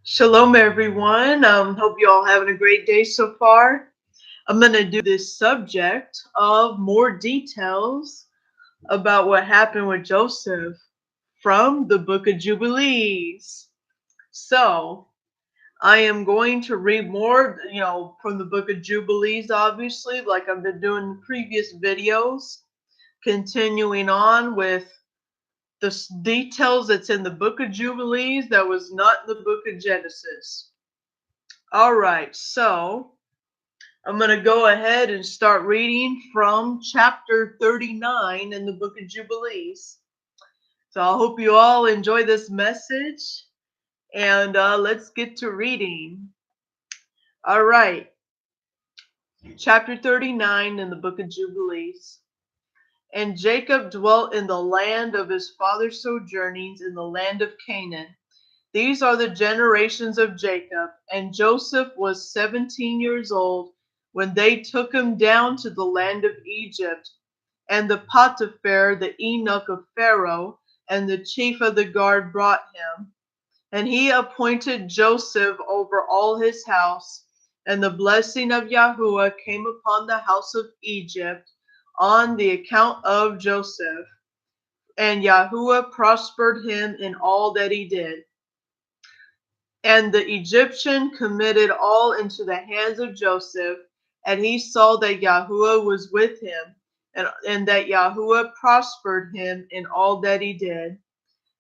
Shalom, everyone. Hope you all having a great day so far. I'm going to do this subject of more details about what happened with Joseph from the book of Jubilees. So, I am going to read more, from the book of Jubilees, obviously, like I've been doing in previous videos, continuing on with the details that's in the book of Jubilees that was not in the book of Genesis. All right, so I'm going to go ahead and start reading from chapter 39 in the book of Jubilees. So I hope you all enjoy this message and let's get to reading. All right, chapter 39 in the book of Jubilees. And Jacob dwelt in the land of his father's sojournings in the land of Canaan. These are the generations of Jacob, and Joseph was 17 years old when they took him down to the land of Egypt. And the Potiphar, the eunuch of Pharaoh, and the chief of the guard brought him. And he appointed Joseph over all his house. And the blessing of Yahuwah came upon the house of Egypt on the account of Joseph. And Yahuwah prospered him in all that he did. And the Egyptian committed all into the hands of Joseph, and he saw that Yahuwah was with him, and that Yahuwah prospered him in all that he did.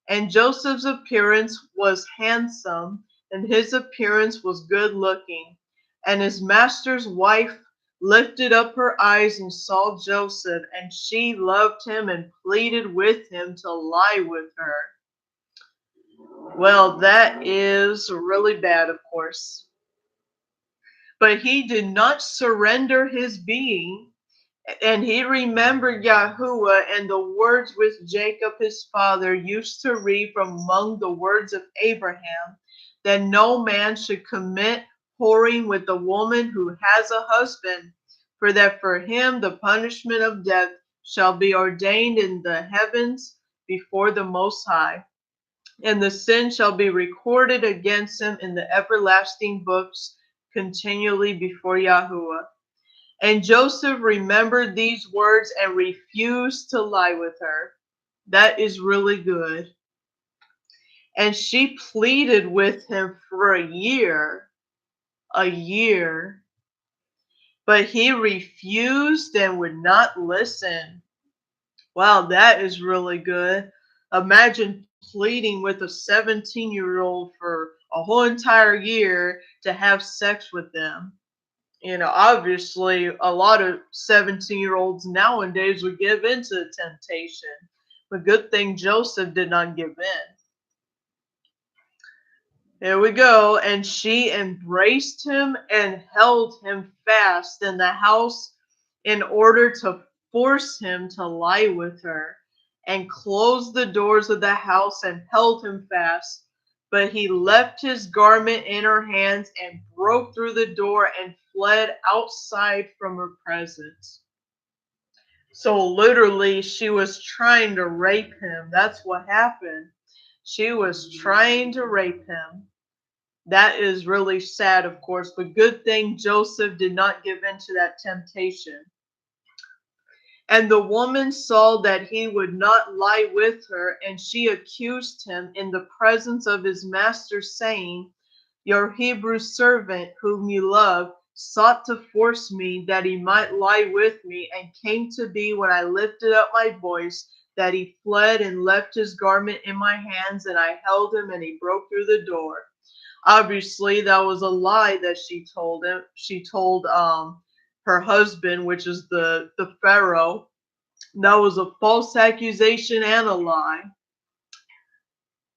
And Joseph's appearance was handsome, and his appearance was good looking. And his master's wife lifted up her eyes and saw Joseph, and she loved him and pleaded with him to lie with her. Well, that is really bad, of course. But he did not surrender his being, and he remembered Yahuwah and the words which Jacob his father used to read from among the words of Abraham, that no man should commit whoring with a woman who has a husband, for that for him the punishment of death shall be ordained in the heavens before the Most High, and the sin shall be recorded against him in the everlasting books continually before Yahuwah. And Joseph remembered these words and refused to lie with her. That is really good. And she pleaded with him for a year, but he refused and would not listen. Wow, that is really good. Imagine pleading with a 17-year-old for a whole entire year to have sex with them. Obviously, a lot of 17-year-olds nowadays would give in to temptation. But good thing Joseph did not give in. Here we go. And she embraced him and held him fast in the house in order to force him to lie with her, and closed the doors of the house and held him fast. But he left his garment in her hands and broke through the door and fled outside from her presence. So literally, she was trying to rape him. That's what happened. She was trying to rape him. That is really sad, of course, but good thing Joseph did not give in to that temptation. And the woman saw that he would not lie with her, and she accused him in the presence of his master, saying, Your Hebrew servant, whom you love, sought to force me that he might lie with me, and came to be when I lifted up my voice, that he fled and left his garment in my hands, and I held him, and he broke through the door. Obviously, that was a lie that she told him. She told her husband, which is the Pharaoh. That was a false accusation and a lie.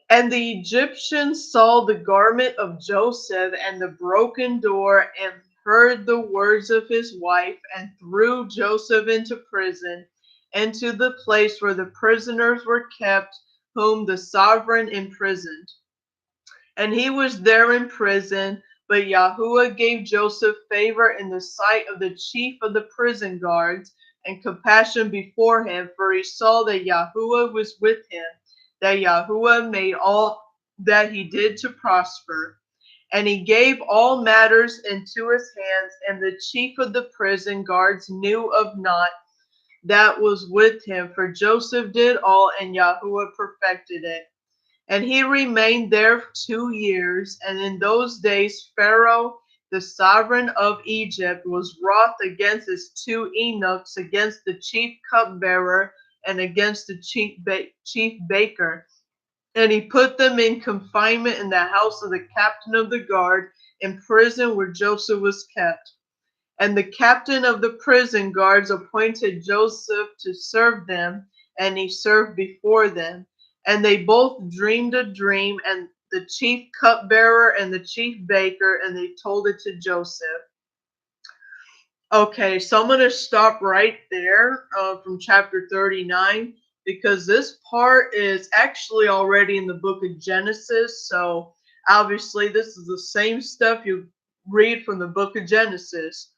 And the Egyptians saw the garment of Joseph and the broken door, and heard the words of his wife, and threw Joseph into prison, into the place where the prisoners were kept, whom the sovereign imprisoned. And he was there in prison, but Yahuwah gave Joseph favor in the sight of the chief of the prison guards, and compassion before him, for he saw that Yahuwah was with him, that Yahuwah made all that he did to prosper. And he gave all matters into his hands, and the chief of the prison guards knew of naught that was with him, for Joseph did all, and Yahuwah perfected it. And he remained there 2 years. And in those days Pharaoh, the sovereign of Egypt, was wroth against his two eunuchs, against the chief cupbearer and against the chief baker. And he put them in confinement in the house of the captain of the guard, in prison where Joseph was kept. And the captain of the prison guards appointed Joseph to serve them, and he served before them. And they both dreamed a dream, and the chief cupbearer and the chief baker, and they told it to Joseph. Okay, so I'm going to stop right there from chapter 39, because this part is actually already in the book of Genesis. So obviously this is the same stuff you read from the book of Genesis.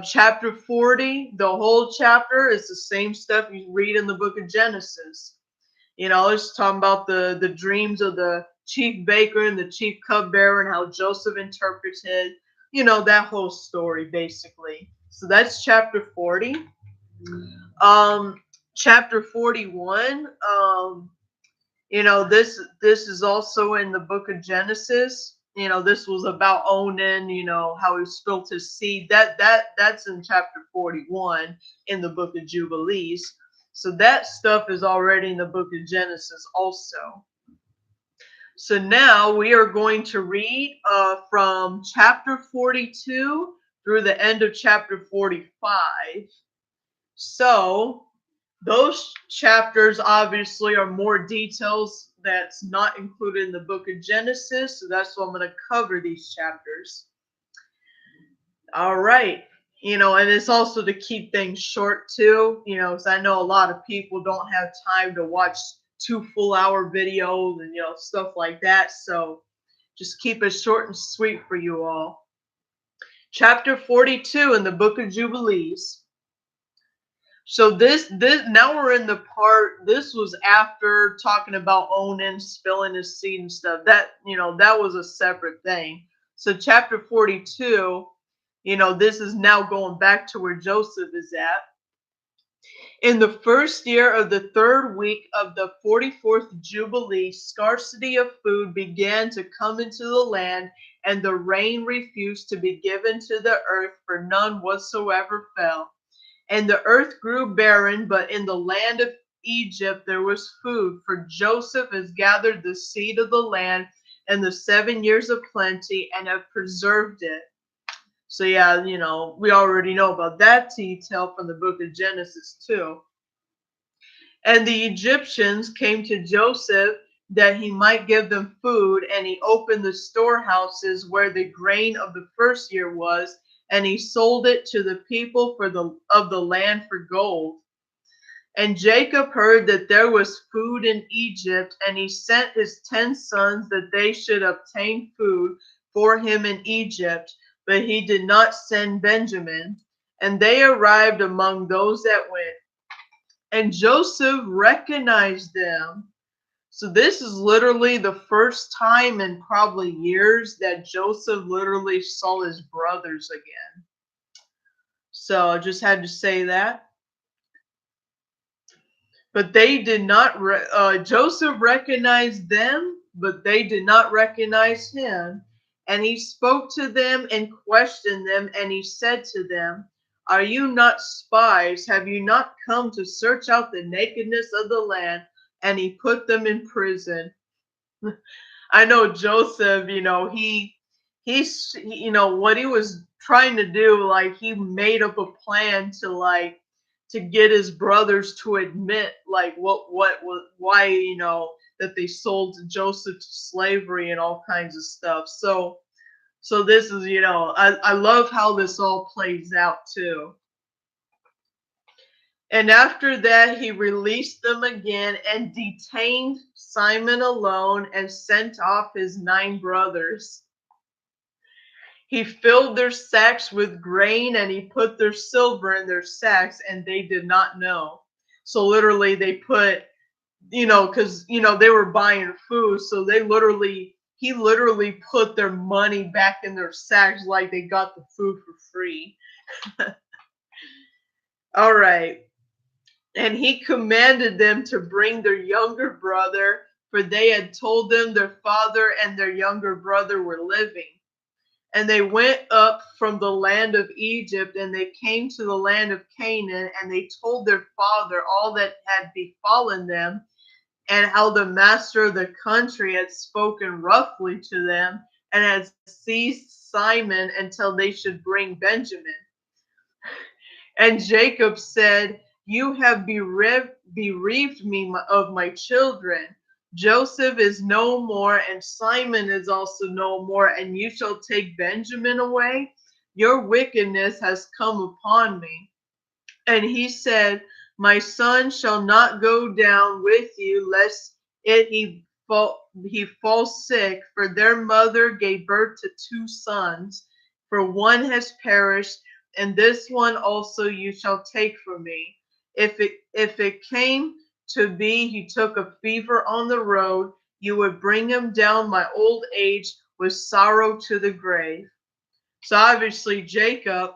Chapter 40, the whole chapter is the same stuff you read in the book of Genesis. You know, it's talking about the dreams of the chief baker and the chief cupbearer and how Joseph interpreted, you know, that whole story basically. So that's chapter 40. Chapter 41, you know, this is also in the book of Genesis. You know, this was about Onan, you know, how he spilled his seed. That's in chapter 41 in the book of Jubilees. So that stuff is already in the book of Genesis also. So now we are going to read from chapter 42 through the end of chapter 45. So those chapters obviously are more details that's not included in the book of Genesis. So that's why I'm going to cover these chapters. All right. You know, and it's also to keep things short too, you know, because I know a lot of people don't have time to watch 2 full-hour videos and, you know, stuff like that. So just keep it short and sweet for you all. Chapter 42 in the book of Jubilees. So this now we're in the part, this was after talking about Onan spilling his seed and stuff. That, you know, that was a separate thing. So chapter 42, you know, this is now going back to where Joseph is at. In the first year of the 3rd week of the 44th Jubilee, scarcity of food began to come into the land, and the rain refused to be given to the earth, for none whatsoever fell. And the earth grew barren, but in the land of Egypt there was food, for Joseph has gathered the seed of the land and the 7 years of plenty, and have preserved it. So yeah, you know, we already know about that detail from the book of Genesis too. And the Egyptians came to Joseph that he might give them food, and he opened the storehouses where the grain of the first year was, and he sold it to the people of the land for gold. And Jacob heard that there was food in Egypt, and he sent his 10 sons that they should obtain food for him in Egypt, but he did not send Benjamin. And they arrived among those that went. And Joseph recognized them. So this is literally the first time in probably years that Joseph literally saw his brothers again. So I just had to say that. But they did not, Joseph recognized them, but they did not recognize him. And he spoke to them and questioned them, and he said to them, "Are you not spies? Have you not come to search out the nakedness of the land?" And he put them in prison. I know Joseph, you know, he's, you know, what he was trying to do, like he made up a plan to get his brothers to admit like what why, you know, that they sold Joseph to slavery and all kinds of stuff. So this is, you know, I love how this all plays out too. And after that, he released them again and detained Simon alone and sent off his 9 brothers. He filled their sacks with grain, and he put their silver in their sacks, and they did not know. So literally they put, you know, because, you know, they were buying food. So they literally, he literally put their money back in their sacks like they got the food for free. All right. And he commanded them to bring their younger brother, for they had told them their father and their younger brother were living. And they went up from the land of Egypt, and they came to the land of Canaan, and they told their father all that had befallen them, and how the master of the country had spoken roughly to them, and had seized Simon until they should bring Benjamin. And Jacob said, You have bereaved me of my children. Joseph is no more, and Simon is also no more, and you shall take Benjamin away. Your wickedness has come upon me. And he said, My son shall not go down with you, lest he fall sick. For their mother gave birth to 2 sons. For one has perished, and this one also you shall take from me. If it came to be he took a fever on the road, you would bring him down my old age with sorrow to the grave. So obviously Jacob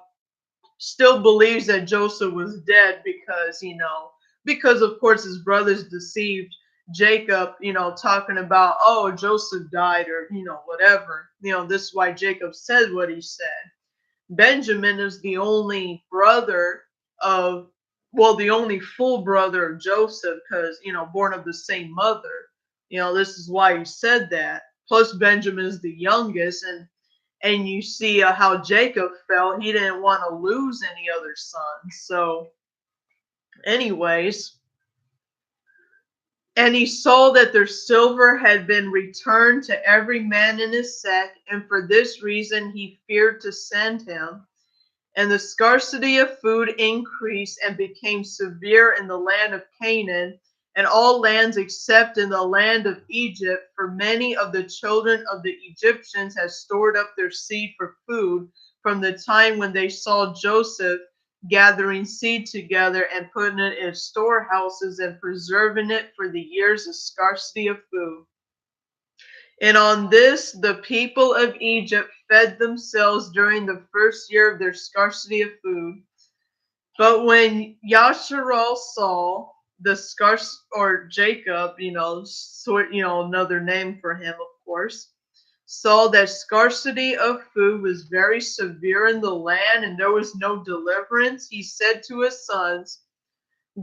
still believes that Joseph was dead because of course his brothers deceived Jacob, talking about, oh, Joseph died, or whatever. This is why Jacob said what he said. Benjamin is the only brother of, well, the only full brother of Joseph, because, born of the same mother. This is why he said that. Plus, Benjamin is the youngest, and you see how Jacob felt. He didn't want to lose any other sons. So, anyways, and he saw that their silver had been returned to every man in his sack, and for this reason he feared to send him. And the scarcity of food increased and became severe in the land of Canaan and all lands except in the land of Egypt, for many of the children of the Egyptians had stored up their seed for food from the time when they saw Joseph gathering seed together and putting it in storehouses and preserving it for the years of scarcity of food. And on this, the people of Egypt fed themselves during the first year of their scarcity of food. But when Yasharal saw the scarce, or Jacob, another name for him, of course, saw that scarcity of food was very severe in the land and there was no deliverance, he said to his sons,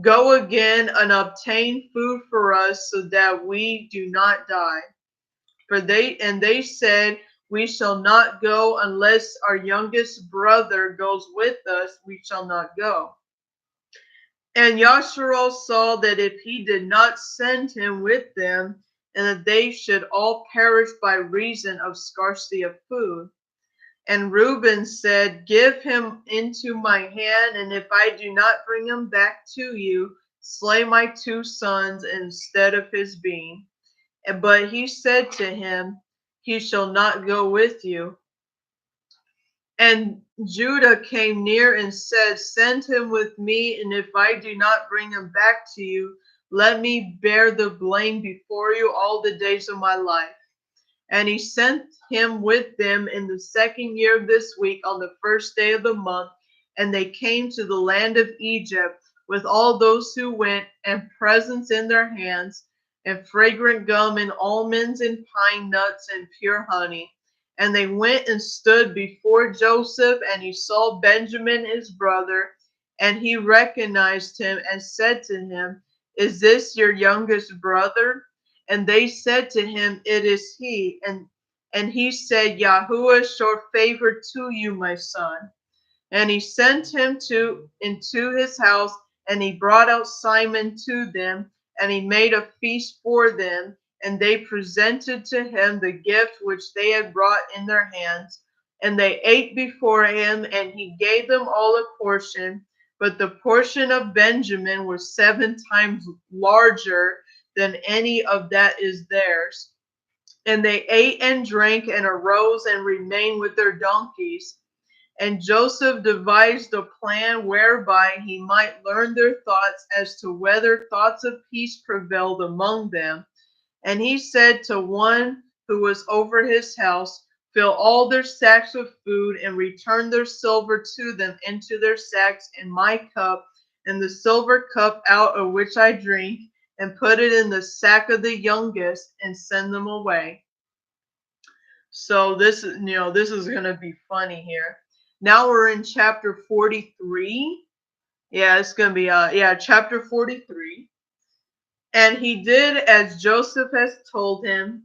Go again and obtain food for us so that we do not die. They said, We shall not go unless our youngest brother goes with us, we shall not go. And Yasharal saw that if he did not send him with them, and that they should all perish by reason of scarcity of food. And Reuben said, Give him into my hand, and if I do not bring him back to you, slay my 2 sons instead of his being. But he said to him, He shall not go with you. And Judah came near and said, Send him with me, and if I do not bring him back to you, let me bear the blame before you all the days of my life. And he sent him with them in the 2nd year of this week on the 1st day of the month, and they came to the land of Egypt with all those who went, and presents in their hands, and fragrant gum, and almonds, and pine nuts, and pure honey. And they went and stood before Joseph, and he saw Benjamin his brother, and he recognized him and said to him, Is this your youngest brother? And they said to him, It is he. And he said, Yahuwah show favor to you, my son. And he sent him into his house, and he brought out Simon to them, and he made a feast for them. And they presented to him the gift which they had brought in their hands. And they ate before him, and he gave them all a portion. But the portion of Benjamin was 7 times larger than any of that is theirs. And they ate and drank and arose and remained with their donkeys. And Joseph devised a plan whereby he might learn their thoughts as to whether thoughts of peace prevailed among them. And he said to one who was over his house, fill all their sacks with food, and return their silver to them into their sacks in my cup, and the silver cup out of which I drink, and put it in the sack of the youngest, and send them away. So this is gonna be funny here. Now we're in chapter 43. Yeah, it's gonna be chapter 43. And he did as Joseph has told him.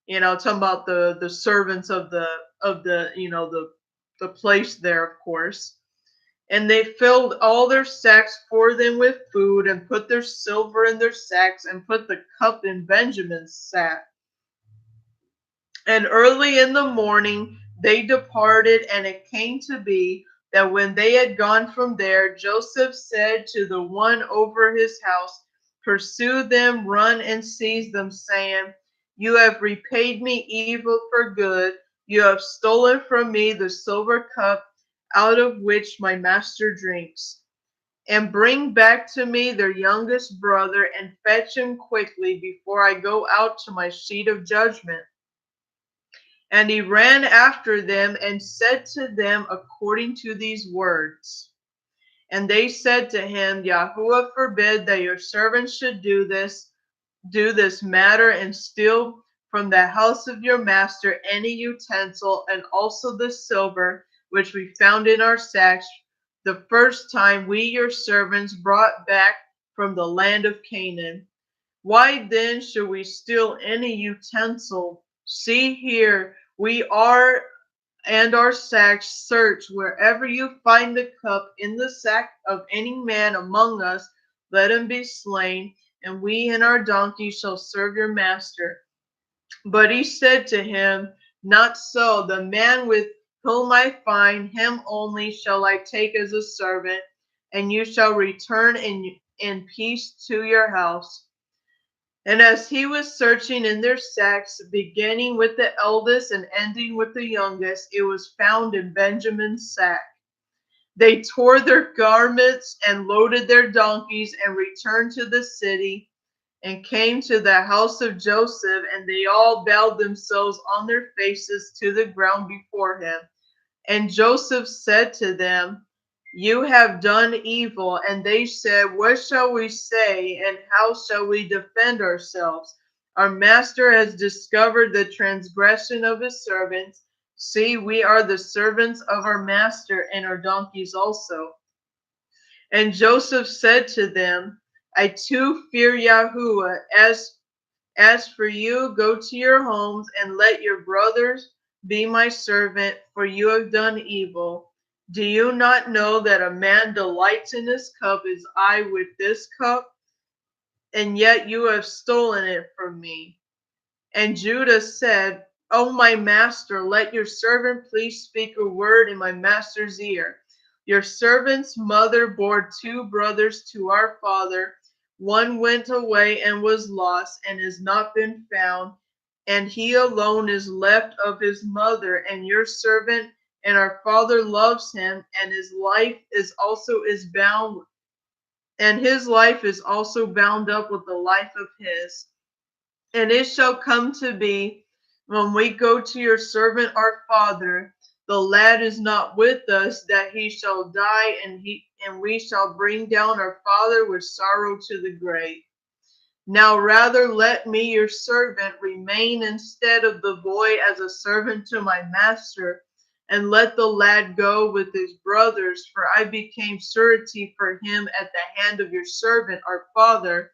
Talking about the servants of the the place there, of course. And they filled all their sacks for them with food, and put their silver in their sacks, and put the cup in Benjamin's sack. And early in the morning they departed, and it came to be that when they had gone from there, Joseph said to the one over his house, pursue them, run and seize them, saying, you have repaid me evil for good. You have stolen from me the silver cup out of which my master drinks. And bring back to me their youngest brother, and fetch him quickly before I go out to my seat of judgment. And he ran after them and said to them according to these words. And they said to him, Yahuwah forbid that your servants should do this matter, and steal from the house of your master any utensil, and also the silver which we found in our sacks the first time we your servants brought back from the land of Canaan. Why then should we steal any utensil? See here, we are and our sacks. Search wherever you find the cup in the sack of any man among us, let him be slain, and we and our donkeys shall serve your master. But he said to him, not so, the man with whom I find him only shall I take as a servant, and you shall return in peace to your house. And as he was searching in their sacks, beginning with the eldest and ending with the youngest, it was found in Benjamin's sack. They tore their garments and loaded their donkeys, and returned to the city, and came to the house of Joseph, and they all bowed themselves on their faces to the ground before him. And Joseph said to them, you have done evil. And they said, what shall we say, and how shall we defend ourselves? Our master has discovered the transgression of his servants. See, we are the servants of our master, and our donkeys also. And Joseph said to them, I too fear Yahuwah. As for you, go to your homes, and let your brothers be my servant, for you have done evil. Do you not know that a man delights in his cup as I with this cup? And yet you have stolen it from me. And Judah said, O my master, let your servant please speak a word in my master's ear. Your servant's mother bore two brothers to our father. One went away and was lost, and has not been found, and he alone is left of his mother. And your servant and our father loves him, and his life is also bound up with the life of his. And it shall come to be, when we go to your servant our father, the lad is not with us, that he shall die, and we shall bring down our father with sorrow to the grave. Now rather let me your servant remain instead of the boy as a servant to my master, and let the lad go with his brothers, for I became surety for him at the hand of your servant our father.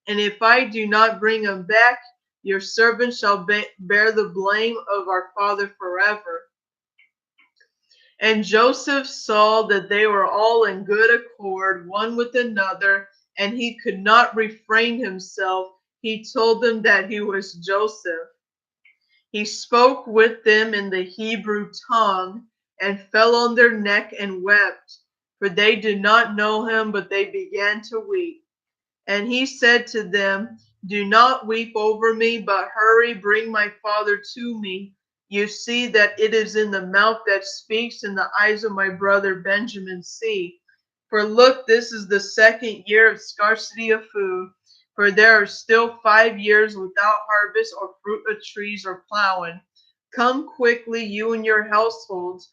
And if I do not bring him back, your servant shall bear the blame of our father forever. And Joseph saw that they were all in good accord one with another, and he could not refrain himself. He told them that he was Joseph. He spoke with them in the Hebrew tongue, and fell on their neck and wept, for they did not know him, but they began to weep. And he said to them, do not weep over me, but hurry, bring my father to me. You see that it is in the mouth that speaks, and the eyes of my brother Benjamin see. For look, this is the second year of scarcity of food. for there are still 5 years without harvest or fruit of trees or plowing. Come quickly, you and your households,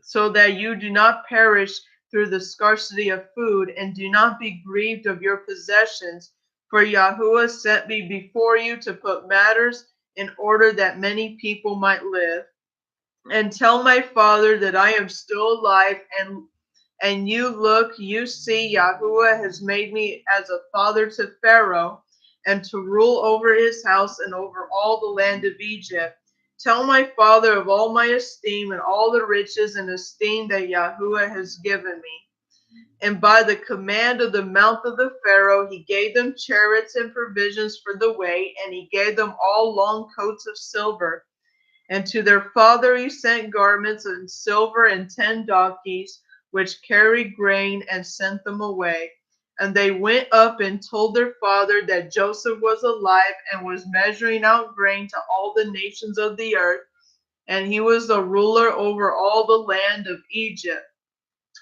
so that you do not perish through the scarcity of food, and do not be grieved of your possessions. For Yahuwah sent me before you to put matters in order that many people might live. And tell my father that I am still alive, and you look, you see, Yahuwah has made me as a father to Pharaoh, and to rule over his house and over all the land of Egypt. Tell my father of all my esteem and all the riches and esteem that Yahuwah has given me. And by the command of the mouth of the Pharaoh, he gave them chariots and provisions for the way, and he gave them all long coats of silver. And to their father he sent garments and silver and 10 donkeys, which carried grain, and sent them away. And they went up and told their father that Joseph was alive and was measuring out grain to all the nations of the earth, and he was the ruler over all the land of Egypt.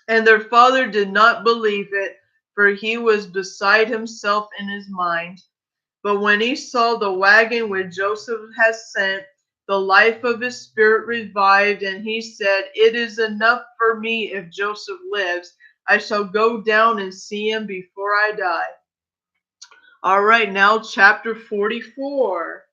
And their father did not believe it, for he was beside himself in his mind. But when he saw the wagon which Joseph had sent, the life of his spirit revived, and he said, It is enough for me if Joseph lives. I shall go down and see him before I die. All right, now chapter 44.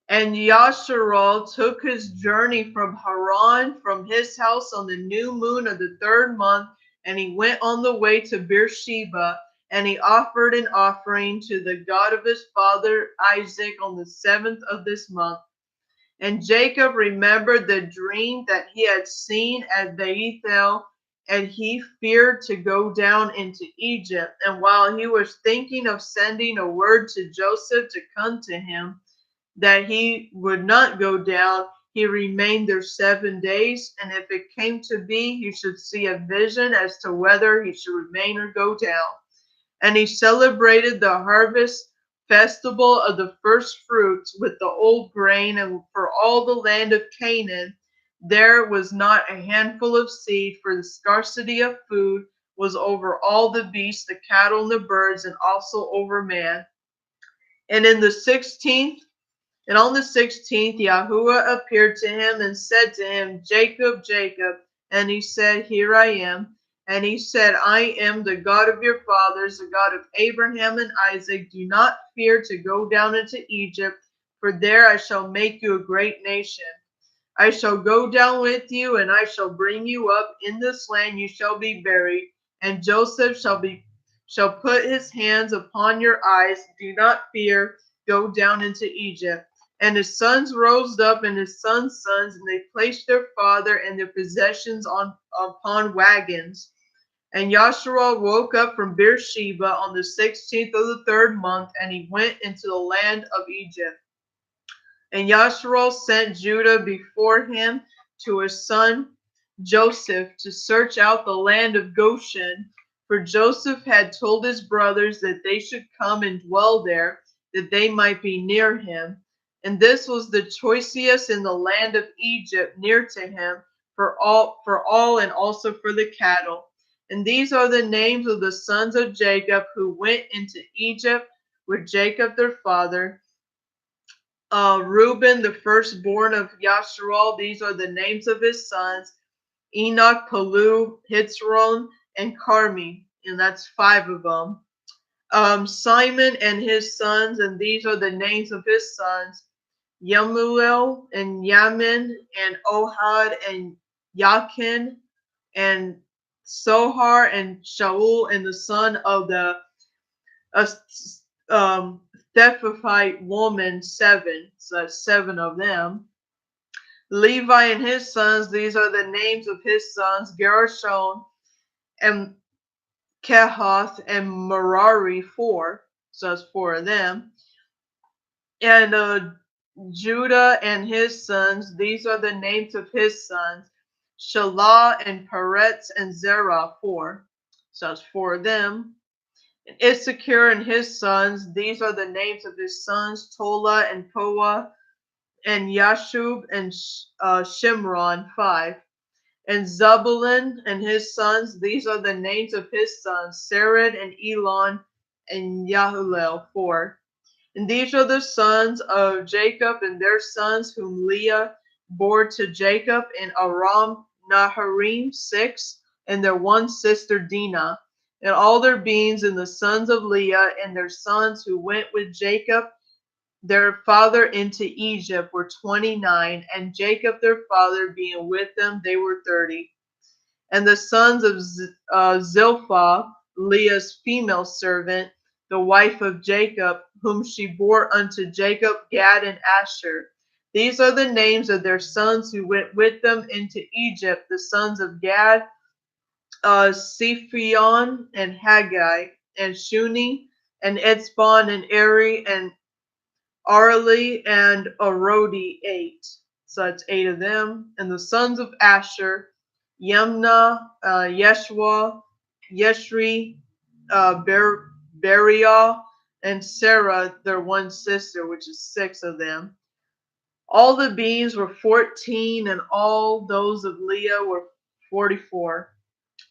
And Yasharal took his journey from Haran from his house on the new moon of the 3rd month, and he went on the way to Beersheba, and he offered an offering to the God of his father Isaac on the 7th of this month. And Jacob remembered the dream that he had seen at Bethel, and he feared to go down into Egypt. And while he was thinking of sending a word to Joseph to come to him, that he would not go down, he remained there 7 days, and if it came to be, he should see a vision as to whether he should remain or go down. And he celebrated the harvest festival of the first fruits with the old grain, and for all the land of Canaan there was not a handful of seed, for the scarcity of food was over all the beasts, the cattle, and the birds, and also over man. And on the 16th, Yahuwah appeared to him and said to him, Jacob, Jacob. And he said, Here I am. And he said, I am the God of your fathers, the God of Abraham and Isaac. Do not fear to go down into Egypt, for there I shall make you a great nation. I shall go down with you, and I shall bring you up. In this land you shall be buried, and Joseph shall put his hands upon your eyes. Do not fear, go down into Egypt. And his sons rose up, and his sons' sons, and they placed their father and their possessions upon wagons. And Yasharal woke up from Beersheba on the 16th of the 3rd month, and he went into the land of Egypt. And Yasharal sent Judah before him to his son Joseph to search out the land of Goshen, for Joseph had told his brothers that they should come and dwell there, that they might be near him. And this was the choicest in the land of Egypt, near to him, for all, and also for the cattle. And these are the names of the sons of Jacob who went into Egypt with Jacob their father. Reuben, the firstborn of Yasharal, these are the names of his sons: Enoch, Palu, Hitzron, and Carmi, and that's 5 of them. Simon and his sons, and these are the names of his sons: Yemuel and Yamin and Ohad and Yakin and Sohar and Shaul, and the son of the Thephite woman, 7. So that's 7 of them. Levi and his sons, these are the names of his sons: Gershon and Kehath and Merari, 4. So that's 4 of them. And Judah and his sons, these are the names of his sons: Shelah and Peretz and Zerah, 4. So that's 4 of them. And Issachar and his sons, these are the names of his sons: Tola and Poah and Yashub and Shimron, 5. And Zebulun and his sons, these are the names of his sons: Sered and Elon and Yahalel 4. And these are the sons of Jacob and their sons whom Leah bore to Jacob in Aram Naharaim 6, and their one sister Dinah, and all their beings, and the sons of Leah and their sons who went with Jacob their father into Egypt were 29, and Jacob their father being with them, they were 30. And the sons of Zilpah, Leah's female servant, the wife of Jacob, whom she bore unto Jacob, Gad and Asher. These are the names of their sons who went with them into Egypt, the sons of Gad, Sephion and Haggai, and Shuni, and Etzbon, and Eri, and Arli, and Arodi, 8. So that's 8 of them. And the sons of Asher, Yemna, Yeshua, Yeshri, Beriah, and Sarah, their one sister, which is 6 of them. All the beings were 14, and all those of Leah were 44.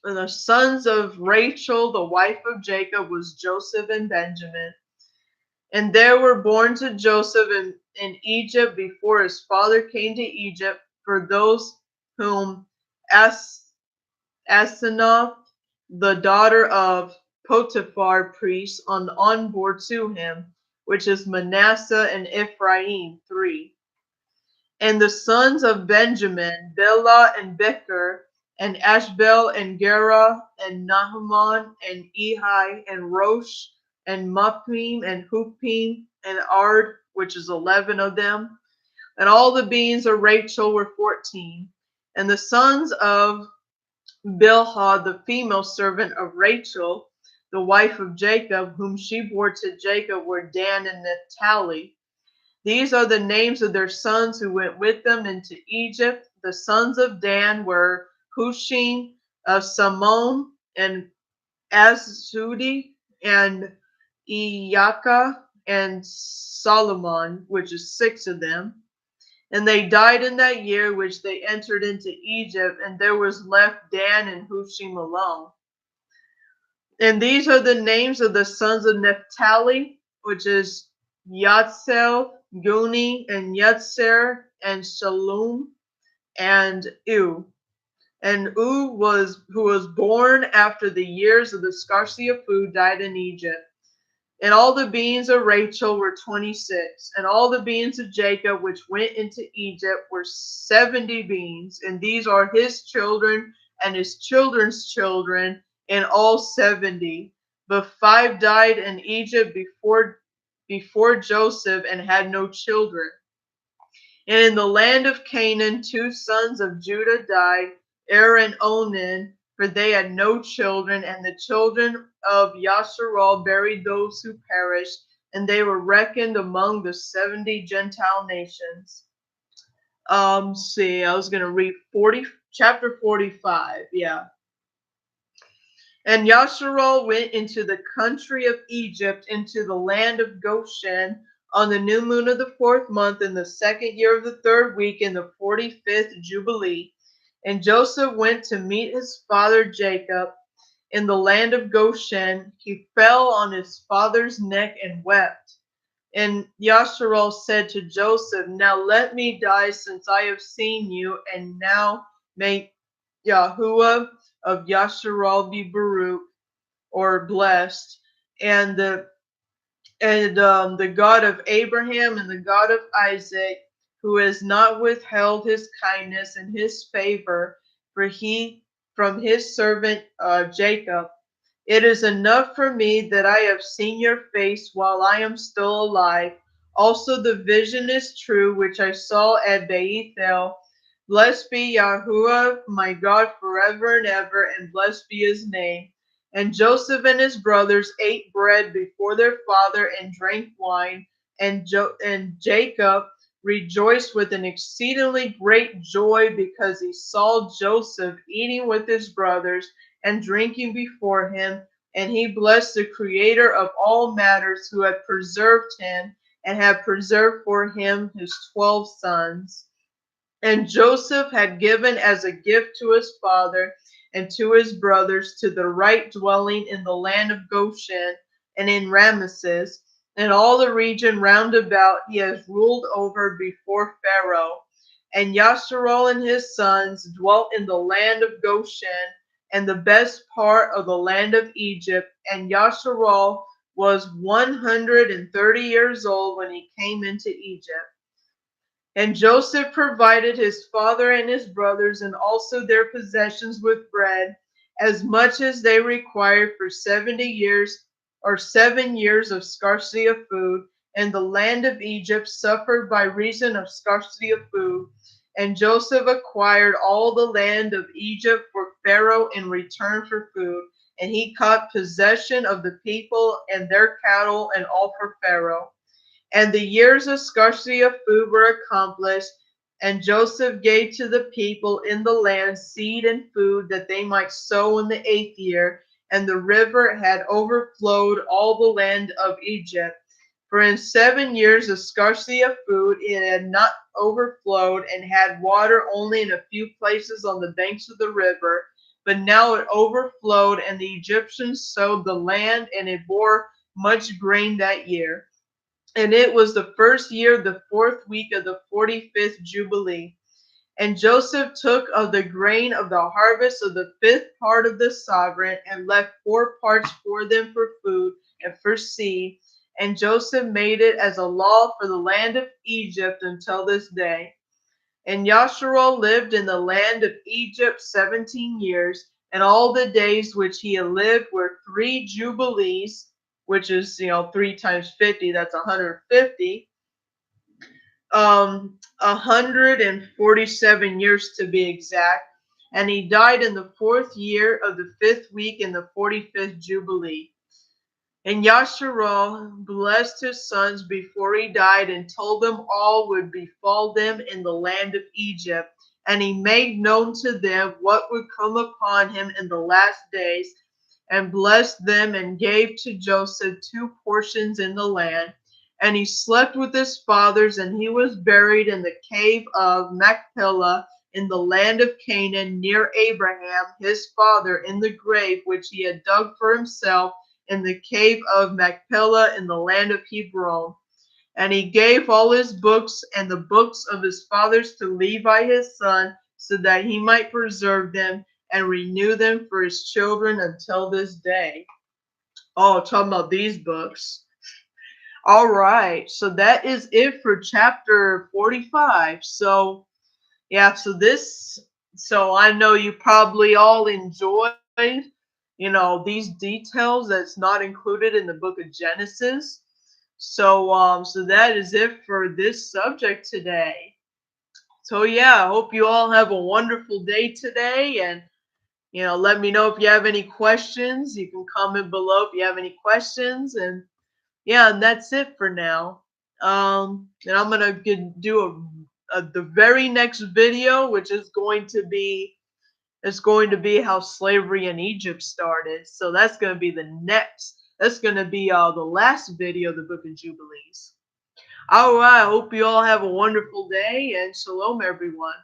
And the sons of Rachel, the wife of Jacob, was Joseph and Benjamin. And there were born to Joseph in Egypt before his father came to Egypt, for those whom Asenath, the daughter of Potiphar priest, on board to him, which is Manasseh and Ephraim, 3. And the sons of Benjamin, Bela and Becher, and Ashbel and Gera, and Nahman, and Ehi, and Rosh, and Muppim, and Hupim, and Ard, which is 11 of them. And all the beings of Rachel were 14. And the sons of Bilhah, the female servant of Rachel, the wife of Jacob, whom she bore to Jacob, were Dan and Naphtali. These are the names of their sons who went with them into Egypt. The sons of Dan were Hushim, Samon, and Azudi, and Iyaka, and Solomon, which is 6 of them. And they died in that year which they entered into Egypt, and there was left Dan and Hushim alone. And these are the names of the sons of Naphtali, which is Yatzel, Guni, and Yetzer, and Shalom, and U. And who was born after the years of the scarcity of food, died in Egypt. And all the beings of Rachel were 26. And all the beings of Jacob which went into Egypt were 70 beings. And these are his children and his children's children, and all 70. But 5 died in Egypt before Joseph, and had no children. And in the land of Canaan 2 sons of Judah died, Er and Onan, for they had no children. And the children of Yasharal buried those who perished, and they were reckoned among the 70 Gentile nations. See, I was going to read chapter 45. Yeah. And Yasharal went into the country of Egypt, into the land of Goshen, on the new moon of the 4th month, in the 2nd year of the 3rd week, in the 45th Jubilee. And Joseph went to meet his father Jacob in the land of Goshen. He fell on his father's neck and wept. And Yasharal said to Joseph, Now let me die, since I have seen you, and now may Yahuwah of Yasharal be Baruch, or blessed, and the God of Abraham and the God of Isaac, who has not withheld his kindness and his favor from his servant Jacob. It is enough for me that I have seen your face while I am still alive. Also the vision is true, which I saw at Bethel. Blessed be Yahuwah, my God, forever and ever, and blessed be his name. And Joseph and his brothers ate bread before their father and drank wine, and Jacob rejoiced with an exceedingly great joy, because he saw Joseph eating with his brothers and drinking before him. And he blessed the Creator of all matters, who had preserved him, and had preserved for him his 12 sons. And Joseph had given as a gift to his father and to his brothers, to the right dwelling in the land of Goshen, and in Ramesses, and all the region round about he has ruled over before Pharaoh. And Yasharal and his sons dwelt in the land of Goshen, and the best part of the land of Egypt. And Yasharal was 130 years old when he came into Egypt. And Joseph provided his father and his brothers and also their possessions with bread, as much as they required for 70 years or 7 years of scarcity of food. And the land of Egypt suffered by reason of scarcity of food. And Joseph acquired all the land of Egypt for Pharaoh in return for food. And he caught possession of the people and their cattle and all for Pharaoh. And the years of scarcity of food were accomplished, and Joseph gave to the people in the land seed and food that they might sow in the 8th year. And the river had overflowed all the land of Egypt. For in 7 years of scarcity of food it had not overflowed, and had water only in a few places on the banks of the river. But now it overflowed, and the Egyptians sowed the land, and it bore much grain that year. And it was the first year, the 4th week of the 45th Jubilee. And Joseph took of the grain of the harvest of the 5th part of the sovereign, and left 4 parts for them for food and for seed. And Joseph made it as a law for the land of Egypt until this day. And Yasharal lived in the land of Egypt 17 years, and all the days which he had lived were 3 jubilees, which is 3 times 50, that's 150. 147 years to be exact. And he died in the 4th year of the 5th week in the 45th Jubilee. And Yasharal blessed his sons before he died, and told them all would befall them in the land of Egypt. And he made known to them what would come upon him in the last days, and blessed them, and gave to Joseph 2 portions in the land. And he slept with his fathers, and he was buried in the cave of Machpelah in the land of Canaan, near Abraham his father, in the grave which he had dug for himself in the cave of Machpelah in the land of Hebron. And he gave all his books and the books of his fathers to Levi his son, so that he might preserve them and renew them for his children until this day. Oh, talking about these books. All right, so that is it for chapter 45. So, yeah, so I know you probably all enjoyed, these details that's not included in the book of Genesis. So that is it for this subject today. So yeah, I hope you all have a wonderful day today, and let me know if you have any questions. You can comment below if you have any questions, and yeah, and that's it for now. And I'm gonna do the very next video, which is going to be how slavery in Egypt started. So that's going to be that's going to be the last video of the Book of Jubilees. All right, I hope you all have a wonderful day, and shalom, everyone.